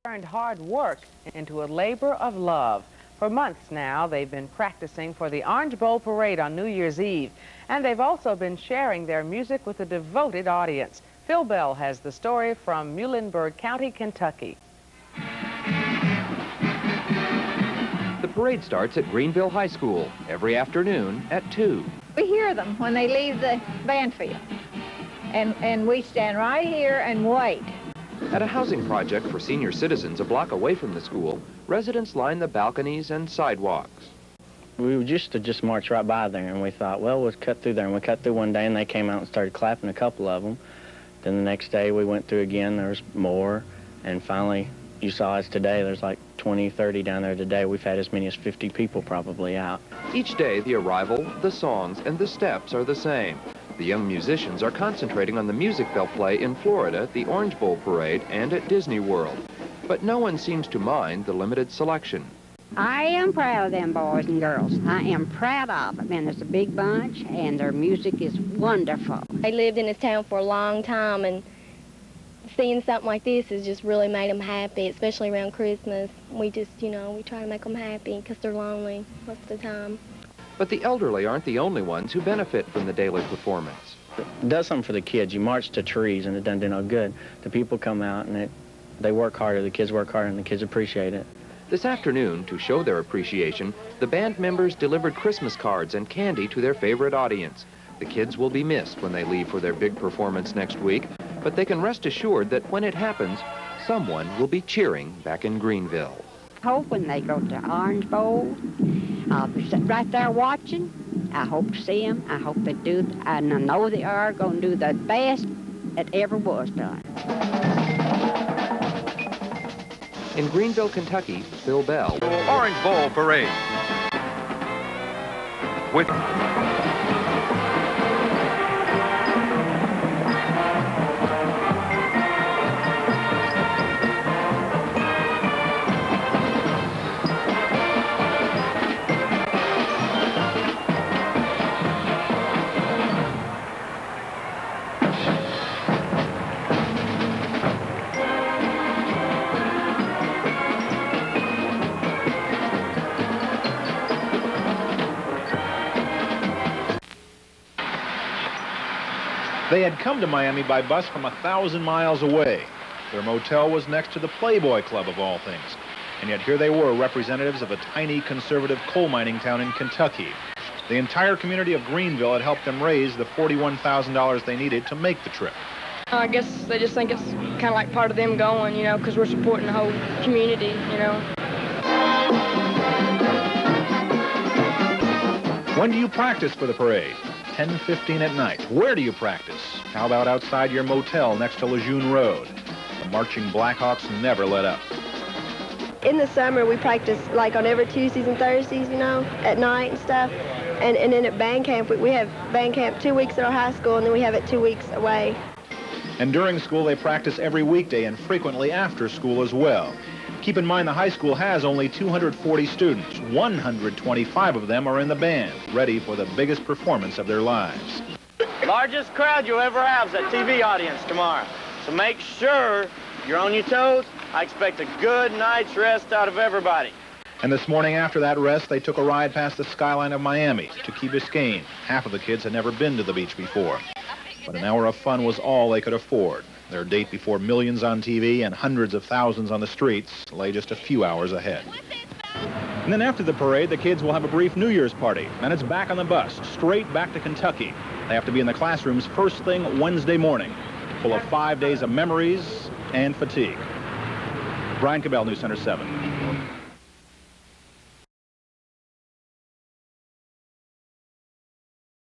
Turned hard work into a labor of love. For months now, they've been practicing for the Orange Bowl Parade on New Year's Eve, and they've also been sharing their music with a devoted audience. Phil Bell has the story from Muhlenberg County, Kentucky. The parade starts at Greenville High School every afternoon at 2. We hear them when they leave the band field, and we stand right here and wait. At a housing project for senior citizens a block away from the school, residents line the balconies and sidewalks. We used to just march right by there, and we thought, well, we'll cut through there. And we cut through one day, and they came out and started clapping a couple of them. Then the next day, we went through again. There was more, and finally, you saw us today. There's like 20, 30 down there today. We've had as many as 50 people probably out. Each day, the arrival, the songs, and the steps are the same. The young musicians are concentrating on the music they'll play in Florida at the Orange Bowl Parade and at Disney World. But no one seems to mind the limited selection. I am proud of them boys and girls. I am proud of them, and it's a big bunch, and their music is wonderful. They lived in this town for a long time, and seeing something like this has just really made them happy, especially around Christmas. We just, we try to make them happy because they're lonely most of the time. But the elderly aren't the only ones who benefit from the daily performance. It does something for the kids. You march to trees, and it doesn't do no good. The people come out, and they work harder. The kids work harder, and the kids appreciate it. This afternoon, to show their appreciation, the band members delivered Christmas cards and candy to their favorite audience. The kids will be missed when they leave for their big performance next week, but they can rest assured that when it happens, someone will be cheering back in Greenville. I hope when they go to Orange Bowl, I'll be sitting right there watching. I hope to see them. I hope they do, and I know they are going to do the best it ever was done. In Greenville, Kentucky, Phil Bell. Orange Bowl Parade. With They had come to Miami by bus from 1,000 miles away. Their motel was next to the Playboy Club of all things. And yet here they were, representatives of a tiny conservative coal mining town in Kentucky. The entire community of Greenville had helped them raise the $41,000 they needed to make the trip. I guess they just think it's kind of like part of them going, because we're supporting the whole community, When do you practice for the parade? 10:15 at night. Where do you practice? How about outside your motel next to Lejeune Road? The marching Blackhawks never let up. In the summer, we practice like on every Tuesdays and Thursdays, at night and stuff. And then at band camp, we have band camp 2 weeks at our high school, and then we have it 2 weeks away. And during school, they practice every weekday and frequently after school as well. Keep in mind the high school has only 240 students. 125 of them are in the band, ready for the biggest performance of their lives. Largest crowd you'll ever have is that TV audience tomorrow. So make sure you're on your toes. I expect a good night's rest out of everybody. And this morning after that rest, they took a ride past the skyline of Miami to Key Biscayne. Half of the kids had never been to the beach before. But an hour of fun was all they could afford. Their date before millions on TV and hundreds of thousands on the streets lay just a few hours ahead. And then after the parade, the kids will have a brief New Year's party. And it's back on the bus, straight back to Kentucky. They have to be in the classrooms first thing Wednesday morning, full of 5 days of memories and fatigue. Brian Cabell, News Center 7.